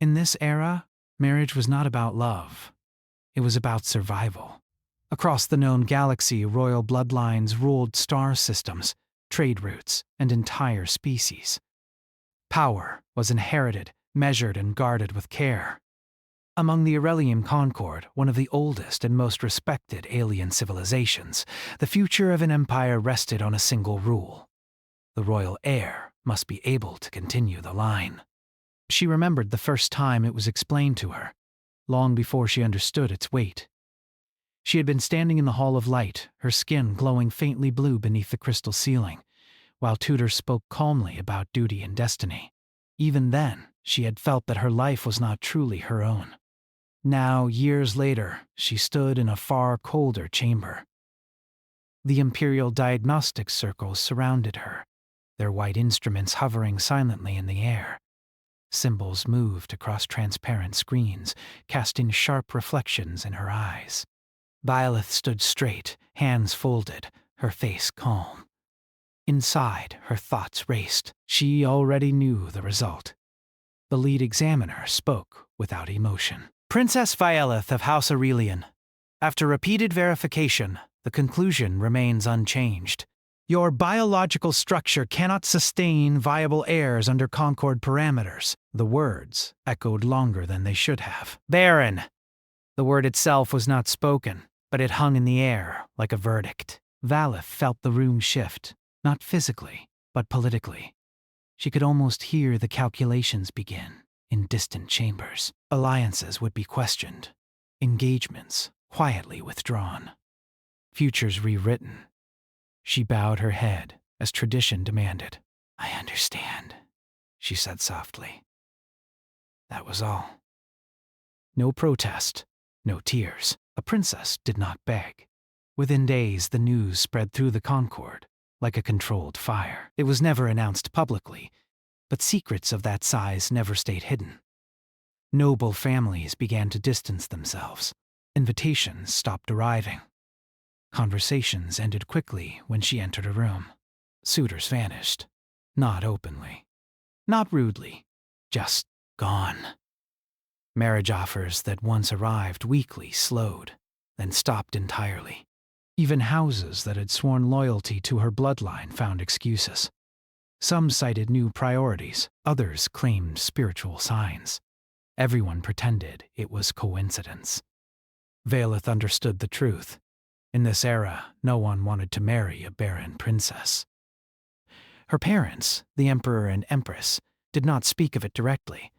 In this era, marriage was not about love. It was about survival. Across the known galaxy, royal bloodlines ruled star systems, trade routes, and entire species. Power was inherited, measured, and guarded with care. Among the Aurelian Concord, one of the oldest and most respected alien civilizations, the future of an empire rested on a single rule. The royal heir must be able to continue the line. She remembered the first time it was explained to her, long before she understood its weight. She had been standing in the Hall of Light, her skin glowing faintly blue beneath the crystal ceiling, while tutors spoke calmly about duty and destiny. Even then, she had felt that her life was not truly her own. Now, years later, she stood in a far colder chamber. The Imperial diagnostic circles surrounded her, their white instruments hovering silently in the air. Symbols moved across transparent screens, casting sharp reflections in her eyes. Byleth stood straight, hands folded, her face calm. Inside, her thoughts raced. She already knew the result. The lead examiner spoke without emotion. Princess Violeth of House Aurelian. After repeated verification, the conclusion remains unchanged. Your biological structure cannot sustain viable heirs under Concord parameters. The words echoed longer than they should have. Baron! The word itself was not spoken, but it hung in the air like a verdict. Valeth felt the room shift, not physically, but politically. She could almost hear the calculations begin in distant chambers. Alliances would be questioned, engagements quietly withdrawn, futures rewritten. She bowed her head as tradition demanded. I understand, she said softly. That was all. No protest, no tears. A princess did not beg. Within days, the news spread through the Concord like a controlled fire. It was never announced publicly, but secrets of that size never stayed hidden. Noble families began to distance themselves. Invitations stopped arriving. Conversations ended quickly when she entered a room. Suitors vanished. Not openly. Not rudely. Just gone. Marriage offers that once arrived weekly slowed, then stopped entirely. Even houses that had sworn loyalty to her bloodline found excuses. Some cited new priorities, others claimed spiritual signs. Everyone pretended it was coincidence. Valeth understood the truth. In this era, no one wanted to marry a barren princess. Her parents, the Emperor and Empress, did not speak of it directly,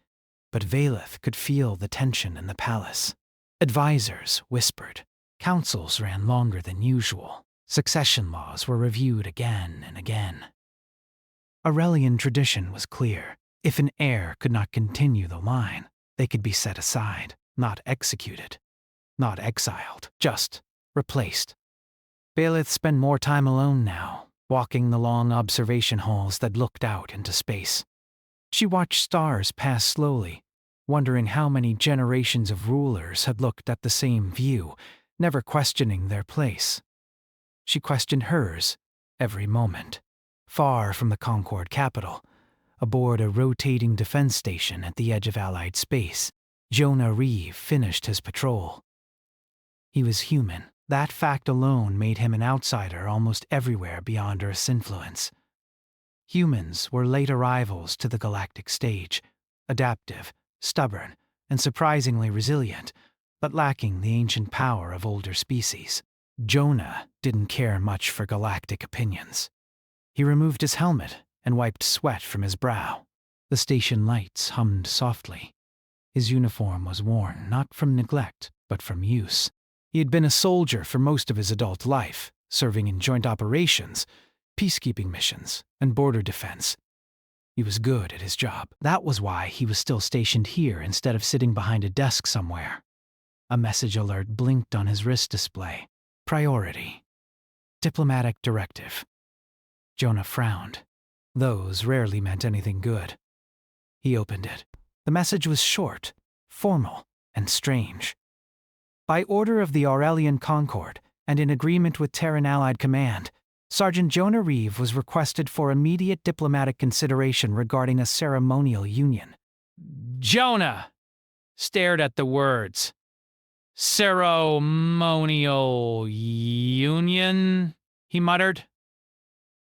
but Valeth could feel the tension in the palace. Advisors whispered. Councils ran longer than usual. Succession laws were reviewed again and again. Aurelian tradition was clear. If an heir could not continue the line, they could be set aside, not executed, not exiled, just replaced. Valeth spent more time alone now, walking the long observation halls that looked out into space. She watched stars pass slowly, wondering how many generations of rulers had looked at the same view, never questioning their place. She questioned hers every moment. Far from the Concord capital, aboard a rotating defense station at the edge of Allied space, Jonah Reeve finished his patrol. He was human. That fact alone made him an outsider almost everywhere beyond Earth's influence. Humans were late arrivals to the galactic stage, adaptive, stubborn, and surprisingly resilient, but lacking the ancient power of older species. Jonah didn't care much for galactic opinions. He removed his helmet and wiped sweat from his brow. The station lights hummed softly. His uniform was worn not from neglect, but from use. He had been a soldier for most of his adult life, serving in joint operations, peacekeeping missions, and border defense. He was good at his job. That was why he was still stationed here instead of sitting behind a desk somewhere. A message alert blinked on his wrist display. Priority. Diplomatic directive. Jonah frowned. Those rarely meant anything good. He opened it. The message was short, formal, and strange. By order of the Aurelian Concord, and in agreement with Terran Allied Command, Sergeant Jonah Reeve was requested for immediate diplomatic consideration regarding a ceremonial union. Jonah stared at the words. Ceremonial union, he muttered.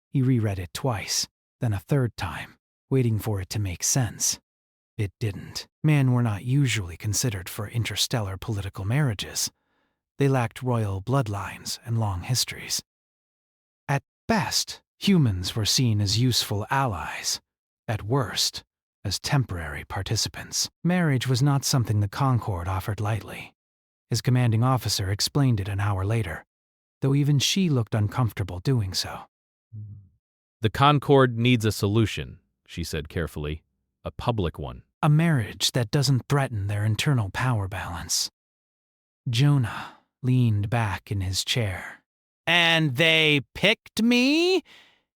He reread it twice, then a third time, waiting for it to make sense. It didn't. Men were not usually considered for interstellar political marriages. They lacked royal bloodlines and long histories. At best, humans were seen as useful allies. At worst, as temporary participants. Marriage was not something the Concorde offered lightly. His commanding officer explained it an hour later, though even she looked uncomfortable doing so. The Concorde needs a solution, she said carefully. A public one. A marriage that doesn't threaten their internal power balance. Jonah leaned back in his chair. And they picked me?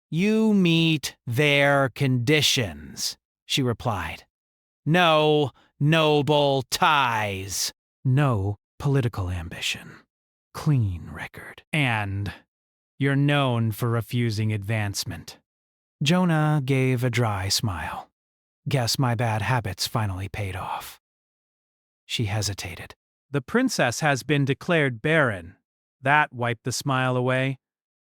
You meet their conditions, she replied. No noble ties. No political ambition. Clean record. And you're known for refusing advancement. Jonah gave a dry smile. Guess my bad habits finally paid off. She hesitated. The princess has been declared barren. That wiped the smile away.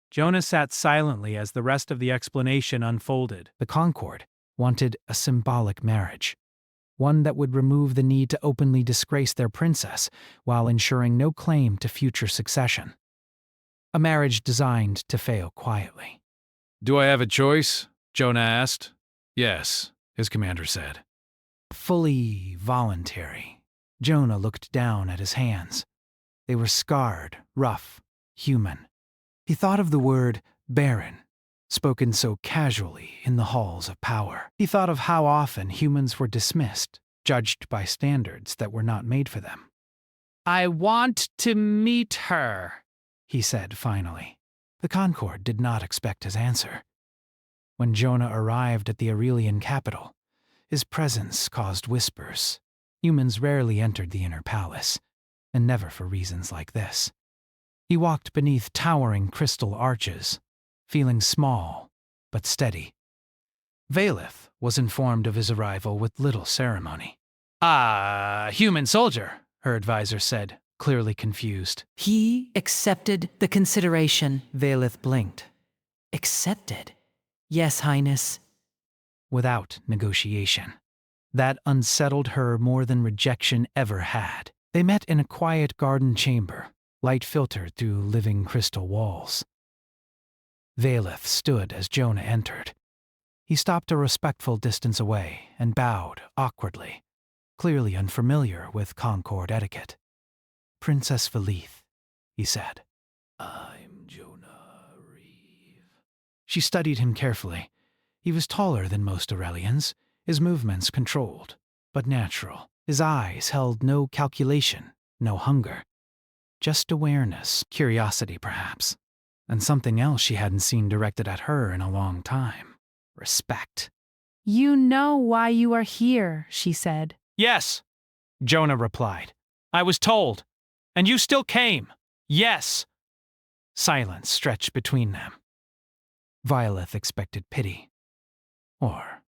Jonah sat silently as the rest of the explanation unfolded. The Concorde wanted a symbolic marriage, one that would remove the need to openly disgrace their princess while ensuring no claim to future succession. A marriage designed to fail quietly. Do I have a choice? Jonah asked. Yes, his commander said. Fully voluntary. Jonah looked down at his hands. They were scarred, rough, human. He thought of the word barren, spoken so casually in the halls of power. He thought of how often humans were dismissed, judged by standards that were not made for them. I want to meet her, he said finally. The Concorde did not expect his answer. When Jonah arrived at the Aurelian capital, his presence caused whispers. Humans rarely entered the inner palace, and never for reasons like this. He walked beneath towering crystal arches, feeling small but steady. Valeth was informed of his arrival with little ceremony. Human soldier, her advisor said, clearly confused. He accepted the consideration. Valeth blinked. Accepted? Yes, Highness. Without negotiation. That unsettled her more than rejection ever had. They met in a quiet garden chamber, light filtered through living crystal walls. Valeth stood as Jonah entered. He stopped a respectful distance away and bowed awkwardly, clearly unfamiliar with Concorde etiquette. Princess Valeth, he said. I'm Jonah Reeve. She studied him carefully. He was taller than most Aurelians, his movements controlled, but natural. His eyes held no calculation, no hunger. Just awareness, curiosity perhaps, and something else she hadn't seen directed at her in a long time. Respect. You know why you are here, she said. Yes, Jonah replied. I was told. And you still came. Yes. Silence stretched between them. Violeth expected pity. Or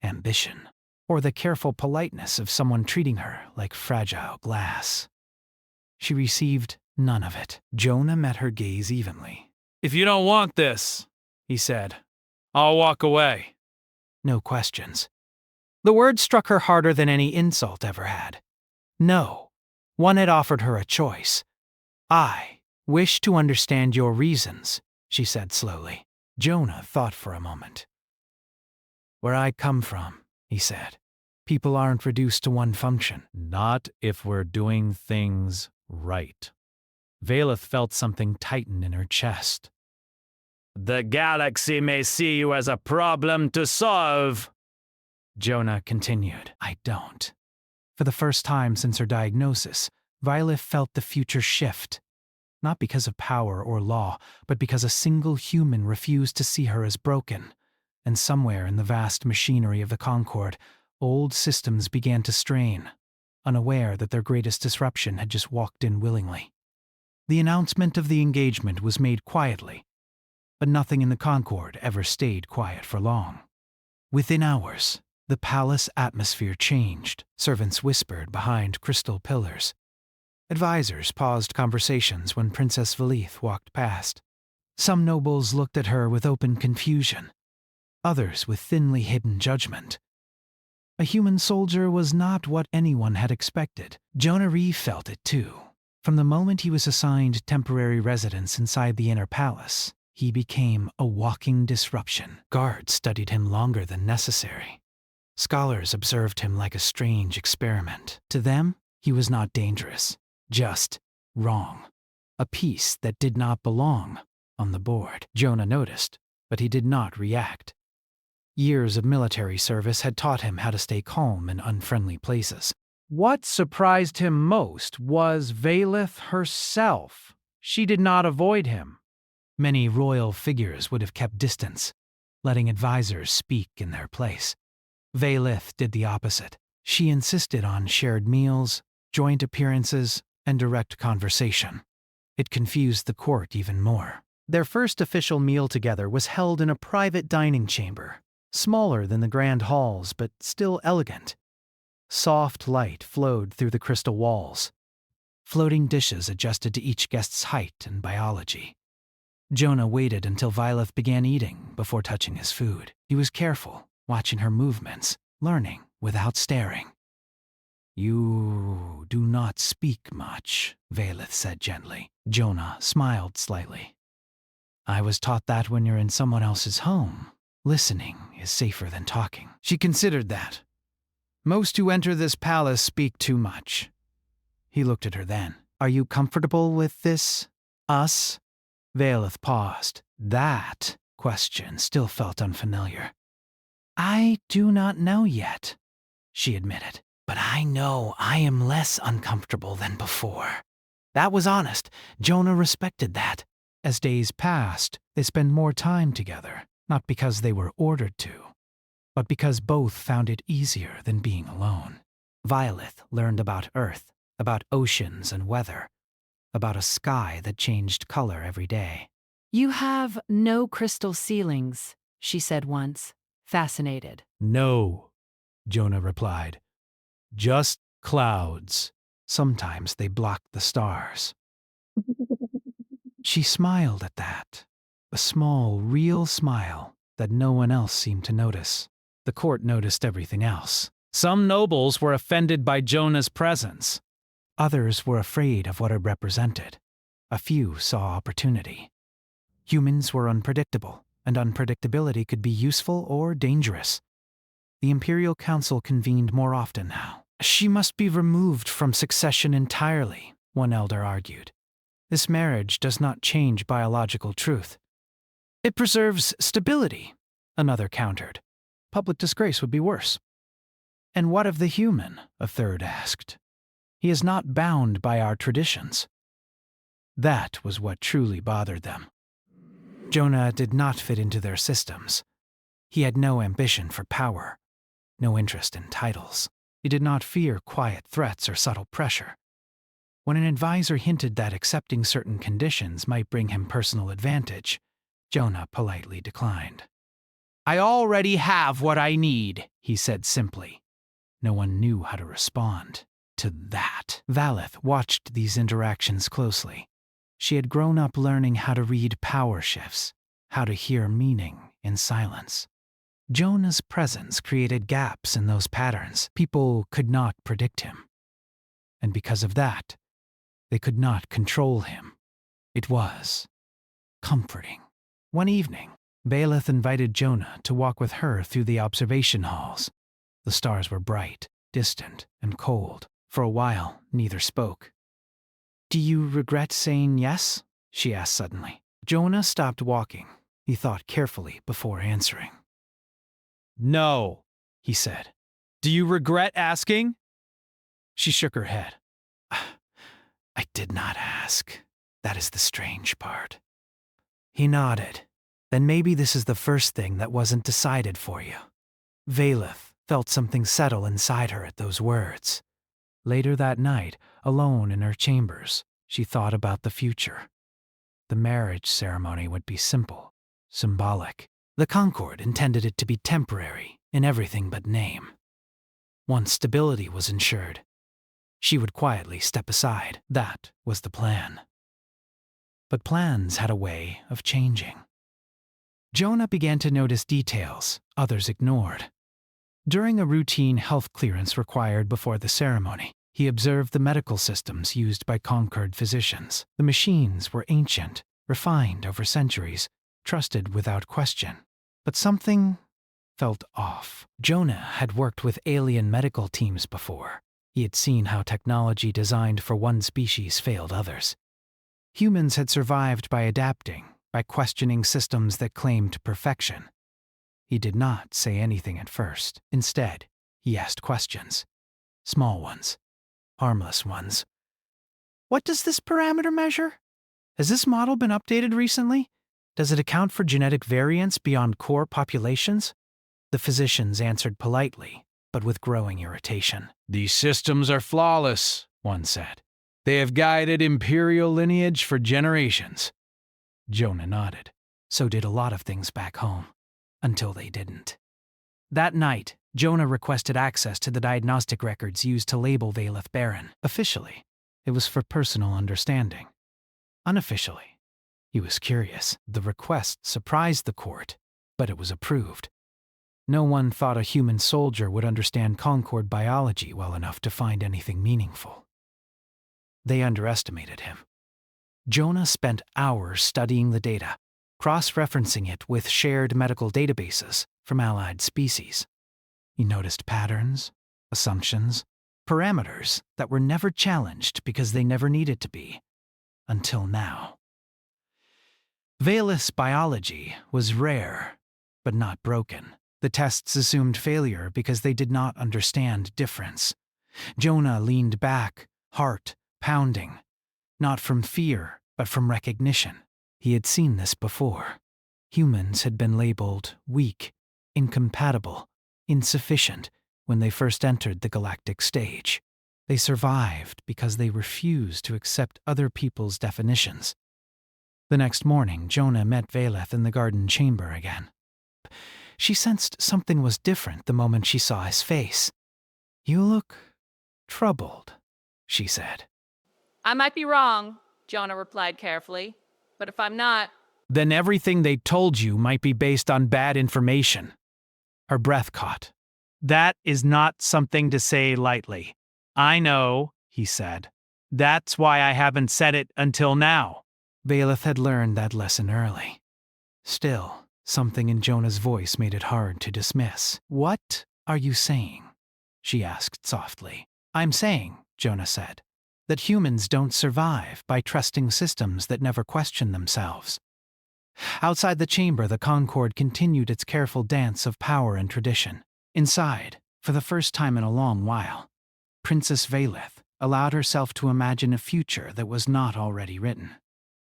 ambition. Or the careful politeness of someone treating her like fragile glass. She received none of it. Jonah met her gaze evenly. If you don't want this, he said, I'll walk away. No questions. The word struck her harder than any insult ever had. No. One had offered her a choice. I wish to understand your reasons, she said slowly. Jonah thought for a moment. Where I come from, he said, people aren't reduced to one function. Not if we're doing things right. Valeth felt something tighten in her chest. The galaxy may see you as a problem to solve, Jonah continued. I don't. For the first time since her diagnosis, Violet felt the future shift. Not because of power or law, but because a single human refused to see her as broken. And somewhere in the vast machinery of the Concorde, old systems began to strain, unaware that their greatest disruption had just walked in willingly. The announcement of the engagement was made quietly, but nothing in the Concorde ever stayed quiet for long. Within hours, The palace atmosphere changed. Servants whispered behind crystal pillars. Advisors paused conversations when Princess Valith walked past. Some nobles looked at her with open confusion, others with thinly hidden judgment. A human soldier was not what anyone had expected. Jonah Ree felt it too. From the moment he was assigned temporary residence inside the inner palace, he became a walking disruption. Guards studied him longer than necessary. Scholars observed him like a strange experiment. To them, he was not dangerous, just wrong. A piece that did not belong on the board. Jonah noticed, but he did not react. Years of military service had taught him how to stay calm in unfriendly places. What surprised him most was Valith herself. She did not avoid him. Many royal figures would have kept distance, letting advisors speak in their place. Valith did the opposite. She insisted on shared meals, joint appearances, and direct conversation. It confused the court even more. Their first official meal together was held in a private dining chamber, smaller than the grand halls but still elegant. Soft light flowed through the crystal walls. Floating dishes adjusted to each guest's height and biology. Jonah waited until Valith began eating before touching his food. He was careful, watching her movements, learning without staring. "You do not speak much," Valith said gently. Jonah smiled slightly. "I was taught that when you're in someone else's home, listening is safer than talking." She considered that. "Most who enter this palace speak too much." He looked at her then. "Are you comfortable with this? Us?" Valith paused. That question still felt unfamiliar. "I do not know yet," she admitted. "But I know I am less uncomfortable than before." That was honest. Jonah respected that. As days passed, they spent more time together, not because they were ordered to, but because both found it easier than being alone. Violet learned about Earth, about oceans and weather, about a sky that changed color every day. You have no crystal ceilings, she said once, fascinated. "No," Jonah replied. "Just clouds. Sometimes they block the stars." She smiled at that, a small, real smile that no one else seemed to notice. The court noticed everything else. Some nobles were offended by Jonah's presence. Others were afraid of what it represented. A few saw opportunity. Humans were unpredictable, and unpredictability could be useful or dangerous. The Imperial Council convened more often now. "She must be removed from succession entirely," one elder argued. "This marriage does not change biological truth." "It preserves stability," another countered. "Public disgrace would be worse." "And what of the human?" a third asked. "He is not bound by our traditions." That was what truly bothered them. Jonah did not fit into their systems. He had no ambition for power, no interest in titles. He did not fear quiet threats or subtle pressure. When an advisor hinted that accepting certain conditions might bring him personal advantage, Jonah politely declined. "I already have what I need," he said simply. No one knew how to respond to that. Valith watched these interactions closely. She had grown up learning how to read power shifts, how to hear meaning in silence. Jonah's presence created gaps in those patterns. People could not predict him. And because of that, they could not control him. It was comforting. One evening, Valith invited Jonah to walk with her through the observation halls. The stars were bright, distant, and cold. For a while, neither spoke. "Do you regret saying yes?" she asked suddenly. Jonah stopped walking. He thought carefully before answering. "No," he said. "Do you regret asking?" She shook her head. "I did not ask. That is the strange part." He nodded. "Then maybe this is the first thing that wasn't decided for you." Valith felt something settle inside her at those words. Later that night, alone in her chambers, she thought about the future. The marriage ceremony would be simple, symbolic. The Concord intended it to be temporary, in everything but name. Once stability was ensured, she would quietly step aside. That was the plan. But plans had a way of changing. Jonah began to notice details others ignored. During a routine health clearance required before the ceremony, he observed the medical systems used by conquered physicians. The machines were ancient, refined over centuries, trusted without question. But something felt off. Jonah had worked with alien medical teams before. He had seen how technology designed for one species failed others. Humans had survived by adapting, by questioning systems that claimed perfection. He did not say anything at first. Instead, he asked questions. Small ones. Harmless ones. What does this parameter measure? Has this model been updated recently? Does it account for genetic variants beyond core populations? The physicians answered politely, but with growing irritation. These systems are flawless, one said. They have guided imperial lineage for generations. Jonah nodded. So did a lot of things back home. Until they didn't. That night, Jonah requested access to the diagnostic records used to label Valeth barren. Officially, it was for personal understanding. Unofficially, he was curious. The request surprised the court, but it was approved. No one thought a human soldier would understand Concord biology well enough to find anything meaningful. They underestimated him. Jonah spent hours studying the data, cross-referencing it with shared medical databases from allied species. He noticed patterns, assumptions, parameters that were never challenged because they never needed to be. Until now. Valeth's biology was rare, but not broken. The tests assumed failure because they did not understand difference. Jonah leaned back, heart pounding, not from fear, but from recognition. He had seen this before. Humans had been labeled weak, incompatible, insufficient when they first entered the galactic stage. They survived because they refused to accept other people's definitions. The next morning, Jonah met Valeth in the garden chamber again. She sensed something was different the moment she saw his face. "You look troubled," she said. I might be wrong, Jonah replied carefully, but if I'm not... Then everything they told you might be based on bad information. Her breath caught. "That is not something to say lightly." "I know," he said. "That's why I haven't said it until now." Valeth had learned that lesson early. Still, something in Jonah's voice made it hard to dismiss. "What are you saying?" she asked softly. "I'm saying," Jonah said, "that humans don't survive by trusting systems that never question themselves." Outside the chamber, the Concord continued its careful dance of power and tradition. Inside, for the first time in a long while, Princess Valeth allowed herself to imagine a future that was not already written.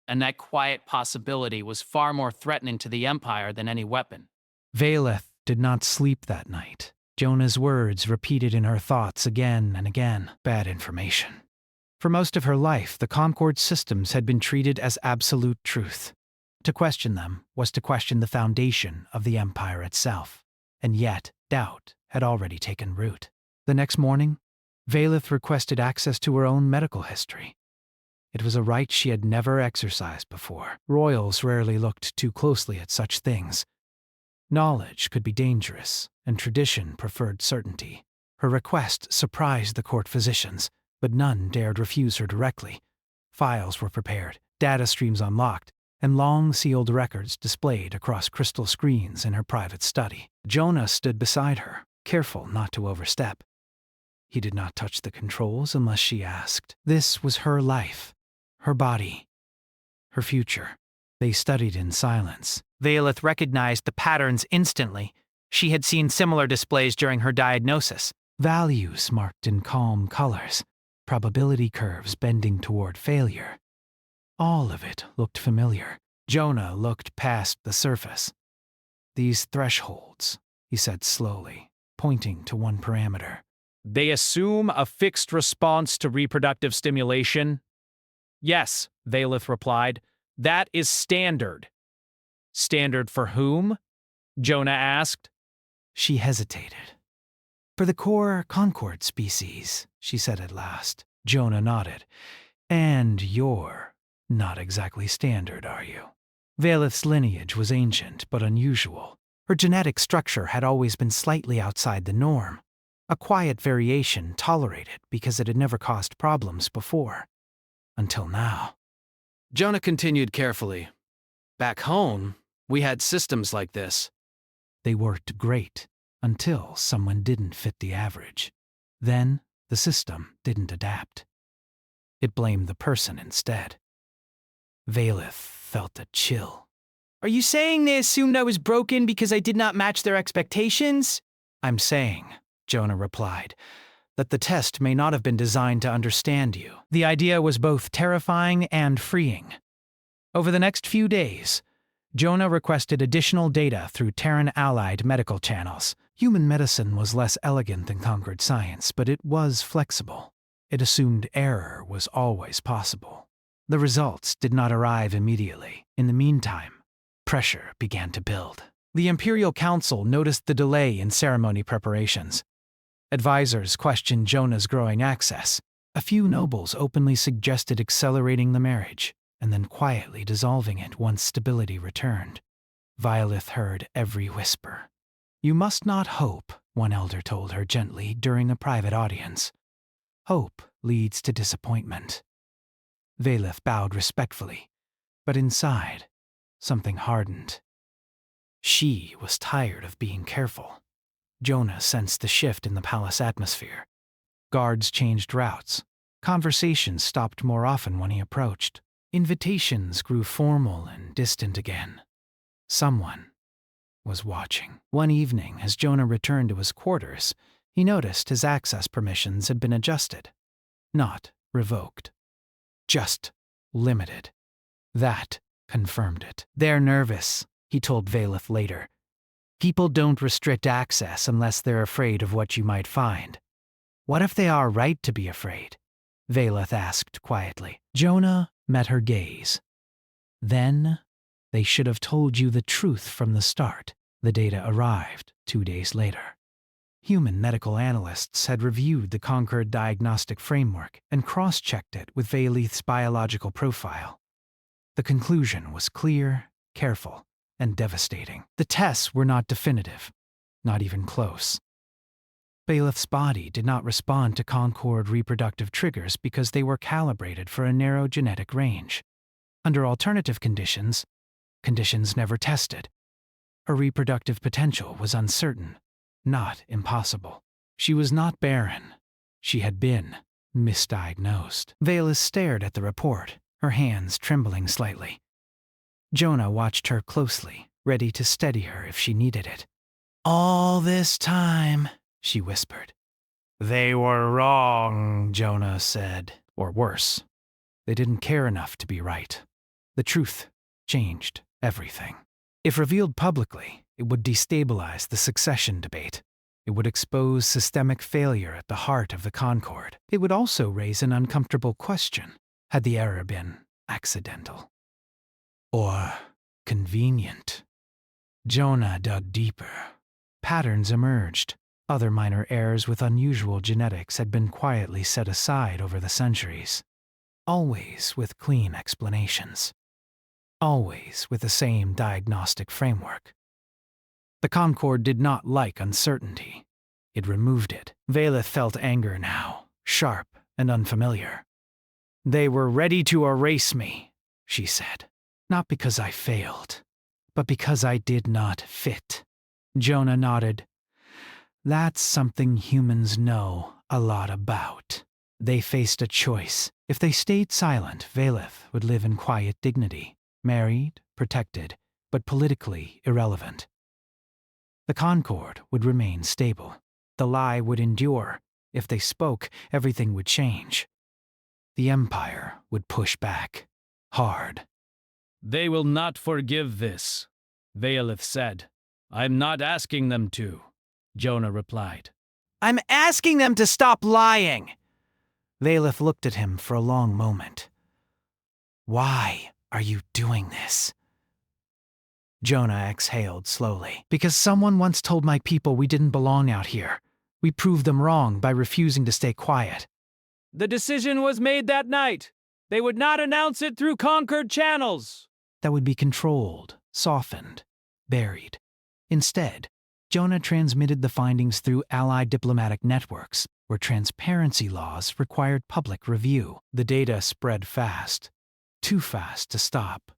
And that quiet possibility was far more threatening to the Empire than any weapon. Valeth did not sleep that night. Jonah's words repeated in her thoughts again and again. Bad information. For most of her life, the Concord systems had been treated as absolute truth. To question them was to question the foundation of the Empire itself. And yet, doubt had already taken root. The next morning, Valeth requested access to her own medical history. It was a right she had never exercised before. Royals rarely looked too closely at such things. Knowledge could be dangerous, and tradition preferred certainty. Her request surprised the court physicians, but none dared refuse her directly. Files were prepared, data streams unlocked, and long sealed records displayed across crystal screens in her private study. Jonah stood beside her, careful not to overstep. He did not touch the controls unless she asked. This was her life, her body, her future. They studied in silence. Valeth recognized the patterns instantly. She had seen similar displays during her diagnosis. Values marked in calm colors, probability curves bending toward failure. All of it looked familiar. Jonah looked past the surface. "These thresholds," he said slowly, pointing to one parameter. "They assume a fixed response to reproductive stimulation?" "Yes," Valeth replied. "That is standard." "Standard for whom?" Jonah asked. She hesitated. For the core Concord species, she said at last. Jonah nodded. And you're not exactly standard, are you? Valeth's lineage was ancient but unusual. Her genetic structure had always been slightly outside the norm, a quiet variation tolerated because it had never caused problems before. Until now. Jonah continued carefully. Back home, we had systems like this. They worked great until someone didn't fit the average. Then the system didn't adapt. It blamed the person instead. Valeth felt a chill. Are you saying they assumed I was broken because I did not match their expectations? I'm saying, Jonah replied, that the test may not have been designed to understand you. The idea was both terrifying and freeing. Over the next few days, Jonah requested additional data through Terran-allied medical channels. Human medicine was less elegant than Concord science, but it was flexible. It assumed error was always possible. The results did not arrive immediately. In the meantime, pressure began to build. The Imperial Council noticed the delay in ceremony preparations. Advisors questioned Jonah's growing access. A few nobles openly suggested accelerating the marriage and then quietly dissolving it once stability returned. Violeth heard every whisper. You must not hope, one elder told her gently during a private audience. Hope leads to disappointment. Valeth bowed respectfully, but inside, something hardened. She was tired of being careful. Jonah sensed the shift in the palace atmosphere. Guards changed routes. Conversations stopped more often when he approached. Invitations grew formal and distant again. Someone was watching. One evening, as Jonah returned to his quarters, he noticed his access permissions had been adjusted. Not revoked. Just limited. That confirmed it. They're nervous, he told Valeth later. People don't restrict access unless they're afraid of what you might find. What if they are right to be afraid? Valeth asked quietly. Jonah met her gaze. Then they should have told you the truth from the start. The data arrived 2 days later. Human medical analysts had reviewed the Concord diagnostic framework and cross-checked it with Valeth's biological profile. The conclusion was clear, careful, and devastating. The tests were not definitive, not even close. Valeth's body did not respond to Concord reproductive triggers because they were calibrated for a narrow genetic range. Under alternative conditions never tested, her reproductive potential was uncertain, not impossible. She was not barren. She had been misdiagnosed. Valeth stared at the report, her hands trembling slightly. Jonah watched her closely, ready to steady her if she needed it. All this time, she whispered. They were wrong, Jonah said. Or worse, they didn't care enough to be right. The truth changed everything. If revealed publicly, it would destabilize the succession debate. It would expose systemic failure at the heart of the Concord. It would also raise an uncomfortable question. Had the error been accidental? Or convenient? Jonah dug deeper. Patterns emerged. Other minor errors with unusual genetics had been quietly set aside over the centuries. Always with clean explanations. Always with the same diagnostic framework. The Concord did not like uncertainty. It removed it. Valeth felt anger now, sharp and unfamiliar. They were ready to erase me, she said. Not because I failed, but because I did not fit. Jonah nodded. That's something humans know a lot about. They faced a choice. If they stayed silent, Valeth would live in quiet dignity, married, protected, but politically irrelevant. The Concord would remain stable. The lie would endure. If they spoke, everything would change. The Empire would push back. Hard. They will not forgive this, Valeth said. I'm not asking them to, Jonah replied. I'm asking them to stop lying. Valeth looked at him for a long moment. Why are you doing this? Jonah exhaled slowly. Because someone once told my people we didn't belong out here. We proved them wrong by refusing to stay quiet. The decision was made that night. They would not announce it through conquered channels. That would be controlled, softened, buried. Instead, Jonah transmitted the findings through allied diplomatic networks, where transparency laws required public review. The data spread fast, too fast to stop.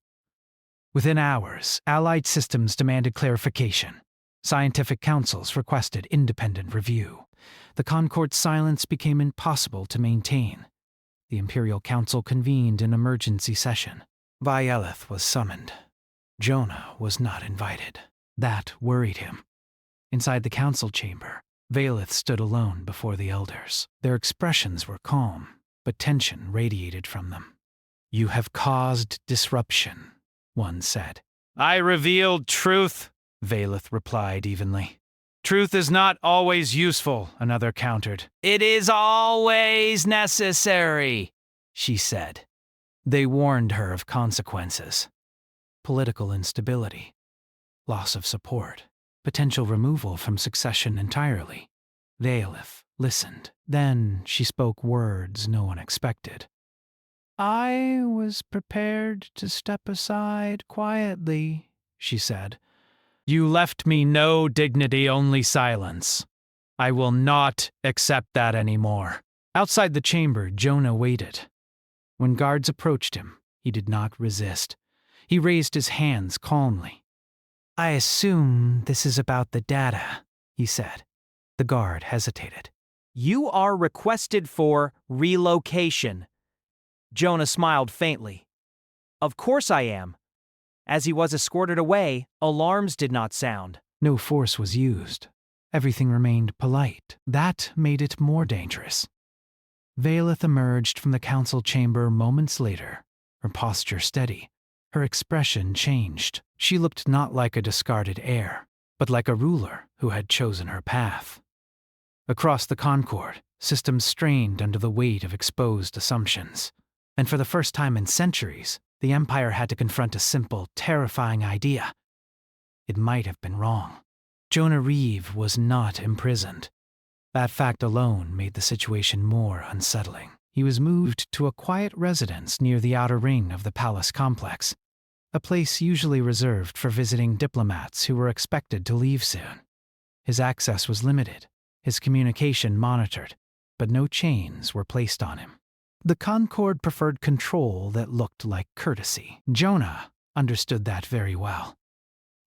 Within hours, allied systems demanded clarification. Scientific councils requested independent review. The Concord's silence became impossible to maintain. The Imperial Council convened an emergency session. Vielith was summoned. Jonah was not invited. That worried him. Inside the council chamber, Vaelith stood alone before the elders. Their expressions were calm, but tension radiated from them. "You have caused disruption," one said. I revealed truth, Vaelith replied evenly. Truth is not always useful, another countered. It is always necessary, she said. They warned her of consequences. Political instability, loss of support, potential removal from succession entirely. Vaelith listened. Then she spoke words no one expected. "I was prepared to step aside quietly," she said. You left me no dignity, only silence. I will not accept that anymore. Outside the chamber, Jonah waited. When guards approached him, he did not resist. He raised his hands calmly. "I assume this is about the data," he said. The guard hesitated. You are requested for relocation. Jonah smiled faintly. Of course I am. As he was escorted away, alarms did not sound. No force was used. Everything remained polite. That made it more dangerous. Vaelith emerged from the council chamber moments later, her posture steady. Her expression changed. She looked not like a discarded heir, but like a ruler who had chosen her path. Across the Concord, systems strained under the weight of exposed assumptions. And for the first time in centuries, the Empire had to confront a simple, terrifying idea. It might have been wrong. Jonah Reeve was not imprisoned. That fact alone made the situation more unsettling. He was moved to a quiet residence near the outer ring of the palace complex, a place usually reserved for visiting diplomats who were expected to leave soon. His access was limited, his communication monitored, but no chains were placed on him. The Concord preferred control that looked like courtesy. Jonah understood that very well.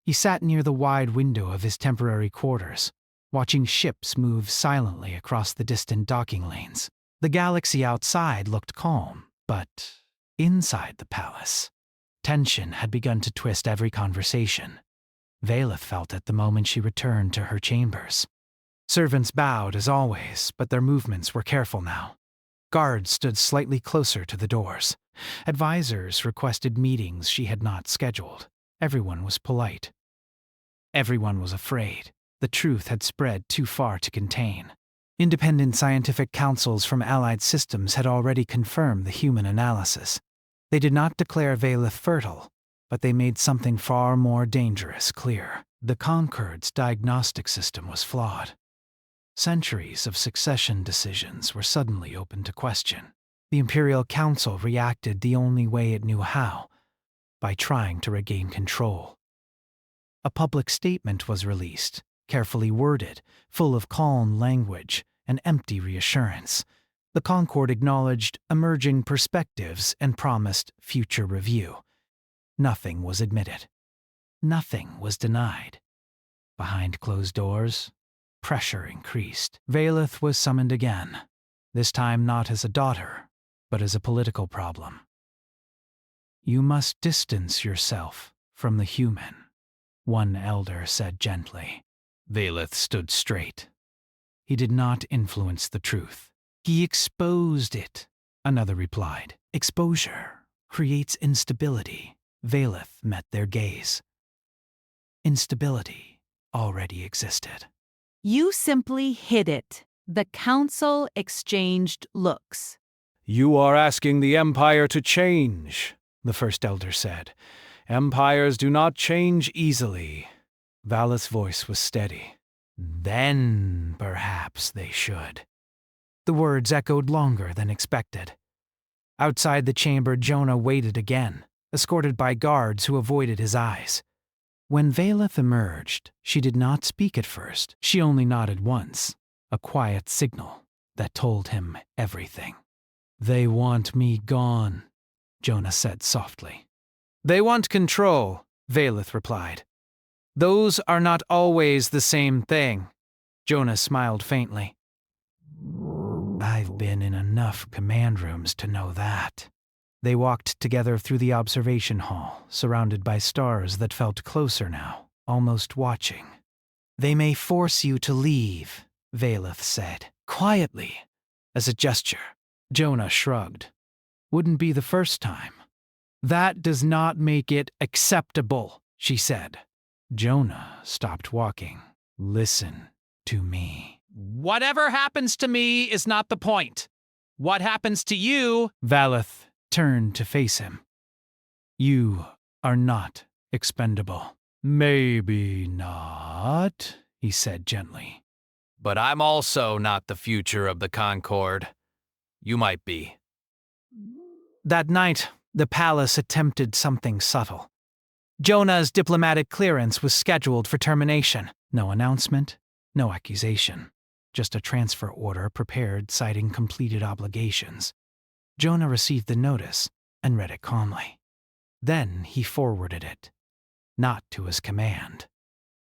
He sat near the wide window of his temporary quarters, watching ships move silently across the distant docking lanes. The galaxy outside looked calm, but inside the palace, tension had begun to twist every conversation. Vaelith felt it the moment she returned to her chambers. Servants bowed as always, but their movements were careful now. Guards stood slightly closer to the doors. Advisors requested meetings she had not scheduled. Everyone was polite. Everyone was afraid. The truth had spread too far to contain. Independent scientific councils from allied systems had already confirmed the human analysis. They did not declare Vaelith fertile, but they made something far more dangerous clear. The Concord's diagnostic system was flawed. Centuries of succession decisions were suddenly open to question. The Imperial Council reacted the only way it knew how, by trying to regain control. A public statement was released, carefully worded, full of calm language and empty reassurance. The Concord acknowledged emerging perspectives and promised future review. Nothing was admitted. Nothing was denied. Behind closed doors, pressure increased. Vaelith was summoned again, this time not as a daughter, but as a political problem. "You must distance yourself from the human," one elder said gently. Vaelith stood straight. He did not influence the truth. He exposed it, another replied. Exposure creates instability. Vaelith met their gaze. Instability already existed. You simply hid it. The council exchanged looks. "You are asking the Empire to change," the first elder said, Empires do not change easily. Valeth's voice was steady. Then perhaps they should. The words echoed longer than expected. Outside the chamber, Jonah waited again, escorted by guards who avoided his eyes. When Valeth emerged, she did not speak at first. She only nodded once, a quiet signal that told him everything. They want me gone, Jonah said softly. They want control, Valeth replied. Those are not always the same thing. Jonah smiled faintly. I've been in enough command rooms to know that. They walked together through the observation hall, surrounded by stars that felt closer now, almost watching. They may force you to leave, Valeth said, quietly, as a gesture. Jonah shrugged. Wouldn't be the first time. That does not make it acceptable, she said. Jonah stopped walking. Listen to me. Whatever happens to me is not the point. What happens to you? Valeth turned to face him. You are not expendable. Maybe not, he said gently. But I'm also not the future of the Concord. You might be. That night, the palace attempted something subtle. Jonah's diplomatic clearance was scheduled for termination. No announcement, no accusation. Just a transfer order prepared citing completed obligations. Jonah received the notice and read it calmly. Then he forwarded it, not to his command,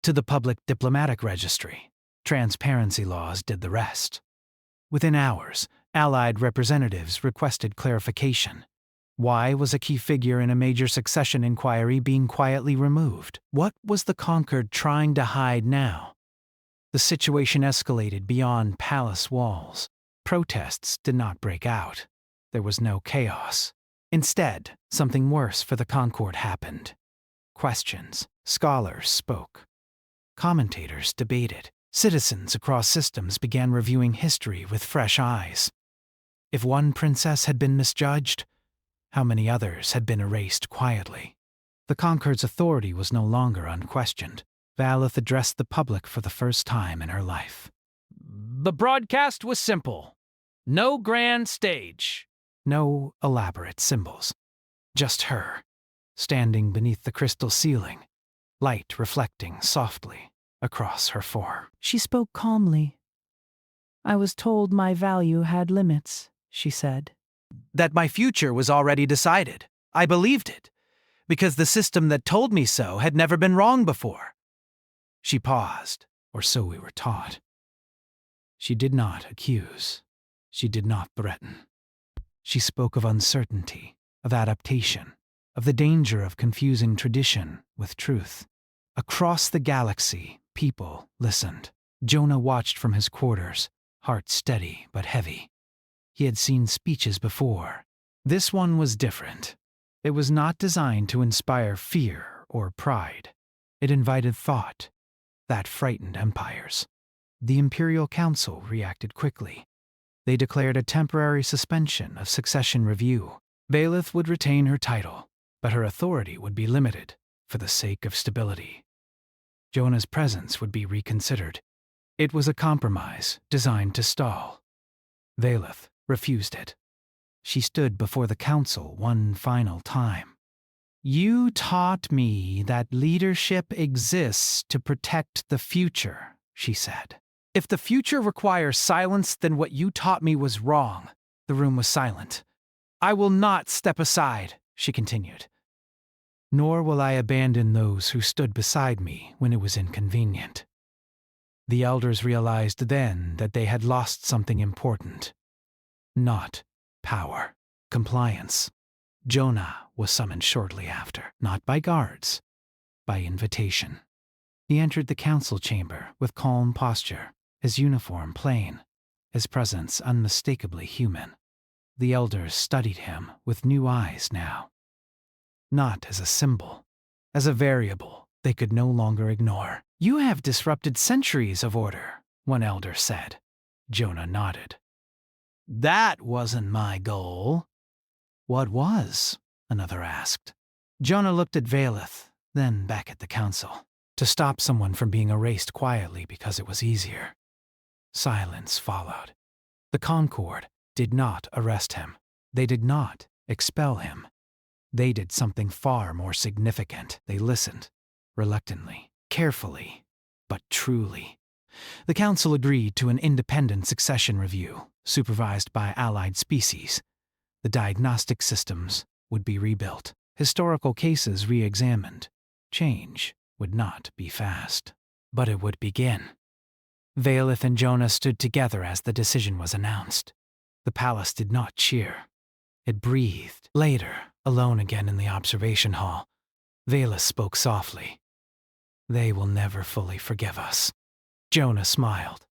to the public diplomatic registry. Transparency laws did the rest. Within hours, Allied representatives requested clarification. Why was a key figure in a major succession inquiry being quietly removed? What was the Conquered trying to hide now? The situation escalated beyond palace walls. Protests did not break out. There was no chaos. Instead, something worse for the Concord happened. Questions. Scholars spoke. Commentators debated. Citizens across systems began reviewing history with fresh eyes. If one princess had been misjudged, how many others had been erased quietly? The Concord's authority was no longer unquestioned. Valeth addressed the public for the first time in her life. The broadcast was simple. No grand stage. No elaborate symbols. Just her, standing beneath the crystal ceiling, light reflecting softly across her fore. She spoke calmly. I was told my value had limits, she said. That my future was already decided. I believed it, because the system that told me so had never been wrong before. She paused, or so we were taught. She did not accuse. She did not threaten. She spoke of uncertainty, of adaptation, of the danger of confusing tradition with truth. Across the galaxy, people listened. Jonah watched from his quarters, heart steady but heavy. He had seen speeches before. This one was different. It was not designed to inspire fear or pride. It invited thought. That frightened empires. The Imperial Council reacted quickly. They declared a temporary suspension of succession review. Valeth would retain her title, but her authority would be limited for the sake of stability. Jonah's presence would be reconsidered. It was a compromise designed to stall. Valeth refused it. She stood before the council one final time. You taught me that leadership exists to protect the future, she said. If the future requires silence, then what you taught me was wrong. The room was silent. I will not step aside, she continued. Nor will I abandon those who stood beside me when it was inconvenient. The elders realized then that they had lost something important. Not power, compliance. Jonah was summoned shortly after, not by guards, by invitation. He entered the council chamber with calm posture, his uniform plain, his presence unmistakably human. The elders studied him with new eyes now. Not as a symbol, as a variable they could no longer ignore. You have disrupted centuries of order, one elder said. Jonah nodded. That wasn't my goal. What was? Another asked. Jonah looked at Valeth, then back at the council. To stop someone from being erased quietly because it was easier. Silence followed. The Concord did not arrest him. They did not expel him. They did something far more significant. They listened, reluctantly, carefully, but truly. The council agreed to an independent succession review, supervised by allied species. The diagnostic systems would be rebuilt, historical cases re-examined. Change would not be fast, but it would begin. Valeth and Jonah stood together as the decision was announced. The palace did not cheer. It breathed. Later, alone again in the observation hall, Valeth spoke softly. They will never fully forgive us. Jonah smiled.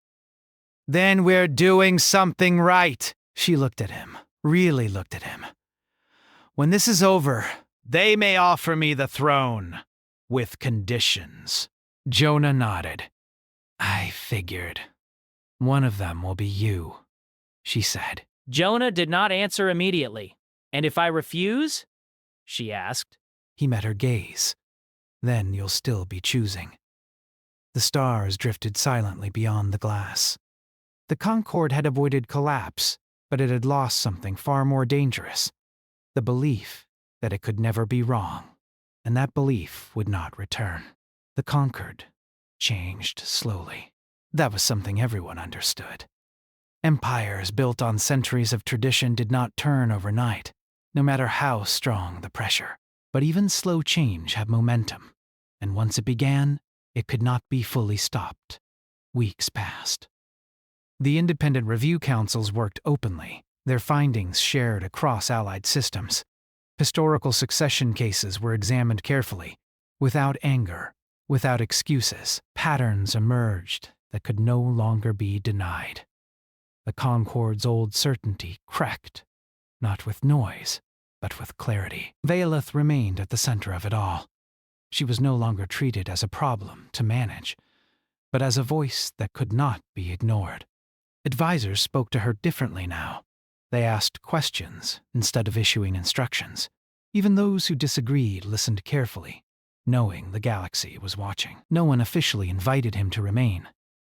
Then we're doing something right. She looked at him, really looked at him. When this is over, they may offer me the throne, with conditions. Jonah nodded. I figured. One of them will be you, she said. Jonah did not answer immediately. And if I refuse? She asked. He met her gaze. Then you'll still be choosing. The stars drifted silently beyond the glass. The Concord had avoided collapse, but it had lost something far more dangerous. The belief that it could never be wrong, and that belief would not return. The Concord changed slowly. That was something everyone understood. Empires built on centuries of tradition did not turn overnight, no matter how strong the pressure. But even slow change had momentum, and once it began, it could not be fully stopped. Weeks passed. The independent review councils worked openly, their findings shared across allied systems. Historical succession cases were examined carefully, without anger, without excuses. Patterns emerged that could no longer be denied. The Concord's old certainty cracked, not with noise, but with clarity. Valeth remained at the center of it all. She was no longer treated as a problem to manage, but as a voice that could not be ignored. Advisors spoke to her differently now. They asked questions instead of issuing instructions. Even those who disagreed listened carefully, knowing the galaxy was watching. No one officially invited him to remain,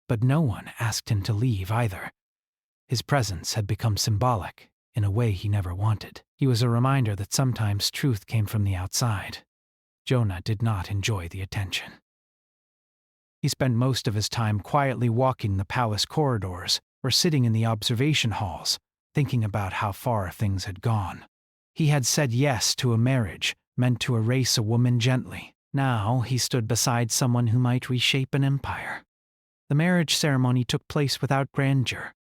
but no one asked him to leave either. His presence had become symbolic in a way he never wanted. He was a reminder that sometimes truth came from the outside. Jonah did not enjoy the attention. He spent most of his time quietly walking the palace corridors or sitting in the observation halls, thinking about how far things had gone. He had said yes to a marriage meant to erase a woman gently. Now he stood beside someone who might reshape an empire. The marriage ceremony took place without grandeur.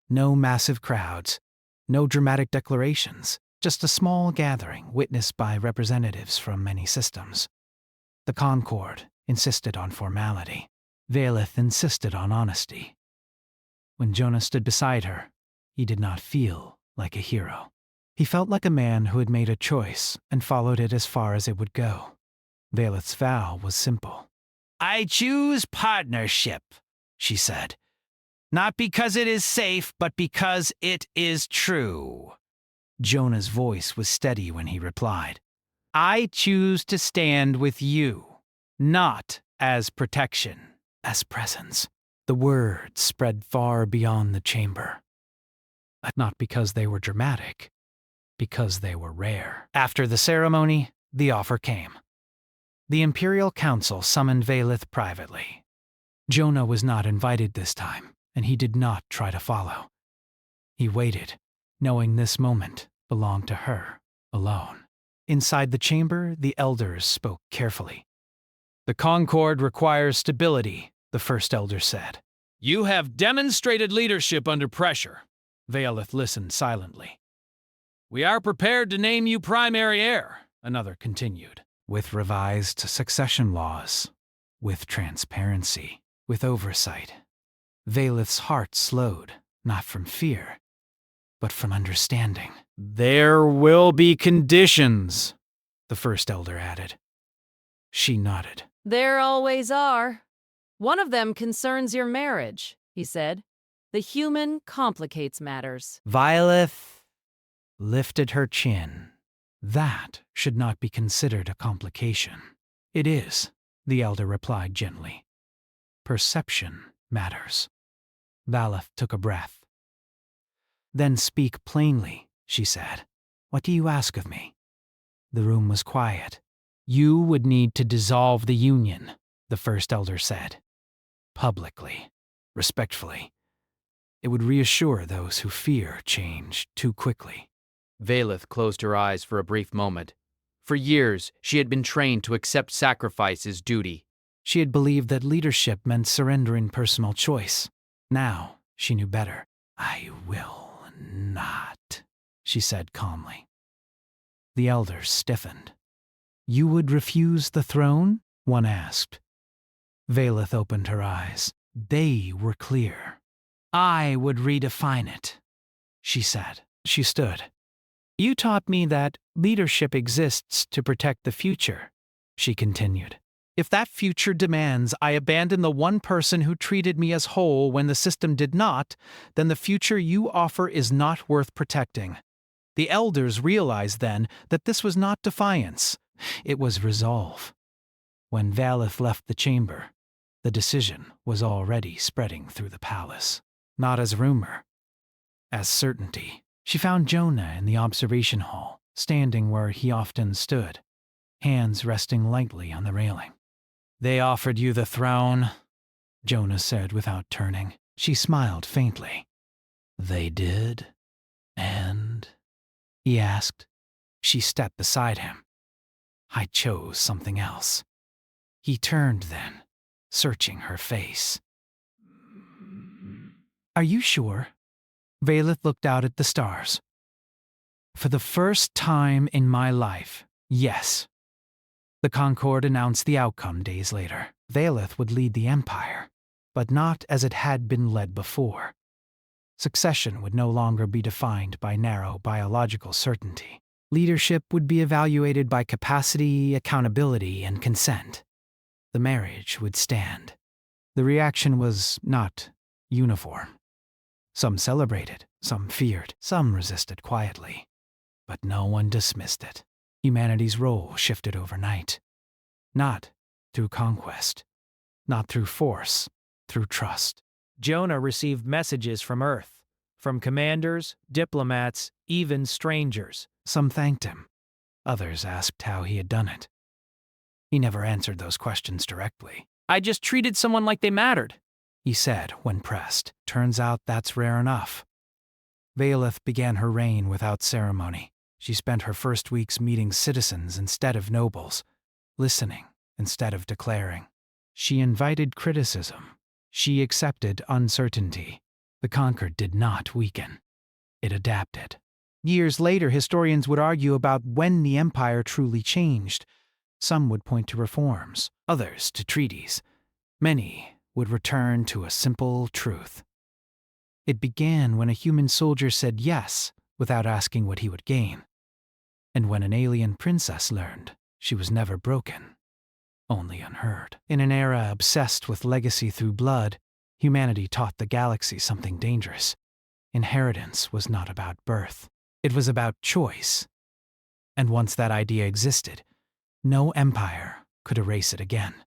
No massive crowds, no dramatic declarations, just a small gathering witnessed by representatives from many systems. The Concord insisted on formality. Valeth insisted on honesty. When Jonah stood beside her, he did not feel like a hero. He felt like a man who had made a choice and followed it as far as it would go. Valeth's vow was simple. I choose partnership, she said. Not because it is safe, but because it is true. Jonah's voice was steady when he replied. I choose to stand with you, not as protection, as presence. The words spread far beyond the chamber. Not because they were dramatic, because they were rare. After the ceremony, the offer came. The Imperial Council summoned Valeth privately. Jonah was not invited this time, and he did not try to follow. He waited, knowing this moment belonged to her alone. Inside the chamber, the elders spoke carefully. The Concord requires stability, the first elder said. You have demonstrated leadership under pressure. Valeth listened silently. We are prepared to name you primary heir, another continued. With revised succession laws, with transparency, with oversight. Valeth's heart slowed, not from fear, but from understanding. There will be conditions, the first elder added. She nodded. There always are. One of them concerns your marriage, he said. The human complicates matters. Valeth lifted her chin. That should not be considered a complication. It is, the elder replied gently. Perception matters. Valeth took a breath. Then speak plainly, she said. What do you ask of me? The room was quiet. You would need to dissolve the union, the first elder said. Publicly, respectfully. It would reassure those who fear change too quickly. Valeth closed her eyes for a brief moment. For years, she had been trained to accept sacrifice as duty. She had believed that leadership meant surrendering personal choice. Now, she knew better. I will not, she said calmly. The elders stiffened. You would refuse the throne? One asked. Valeth opened her eyes. They were clear. I would redefine it, she said. She stood. You taught me that leadership exists to protect the future, she continued. If that future demands I abandon the one person who treated me as whole when the system did not, then the future you offer is not worth protecting. The elders realized then that this was not defiance. It was resolve. When Valeth left the chamber, the decision was already spreading through the palace. Not as rumor, as certainty. She found Jonah in the observation hall, standing where he often stood, hands resting lightly on the railing. They offered you the throne, Jonah said without turning. She smiled faintly. They did? And? He asked. She stepped beside him. I chose something else. He turned then, searching her face. Are you sure? Valeth looked out at the stars. For the first time in my life, yes. The Concord announced the outcome days later. Valeth would lead the empire, but not as it had been led before. Succession would no longer be defined by narrow biological certainty. Leadership would be evaluated by capacity, accountability, and consent. The marriage would stand. The reaction was not uniform. Some celebrated, some feared, some resisted quietly. But no one dismissed it. Humanity's role shifted overnight. Not through conquest, not through force, through trust. Jonah received messages from Earth, from commanders, diplomats, even strangers. Some thanked him. Others asked how he had done it. He never answered those questions directly. I just treated someone like they mattered, he said when pressed. Turns out that's rare enough. Valeth began her reign without ceremony. She spent her first weeks meeting citizens instead of nobles, listening instead of declaring. She invited criticism. She accepted uncertainty. The conquered did not weaken. It adapted. Years later, historians would argue about when the empire truly changed. Some would point to reforms, others to treaties. Many would return to a simple truth. It began when a human soldier said yes without asking what he would gain, and when an alien princess learned she was never broken, only unheard. In an era obsessed with legacy through blood, humanity taught the galaxy something dangerous. Inheritance was not about birth. It was about choice. And once that idea existed, no empire could erase it again.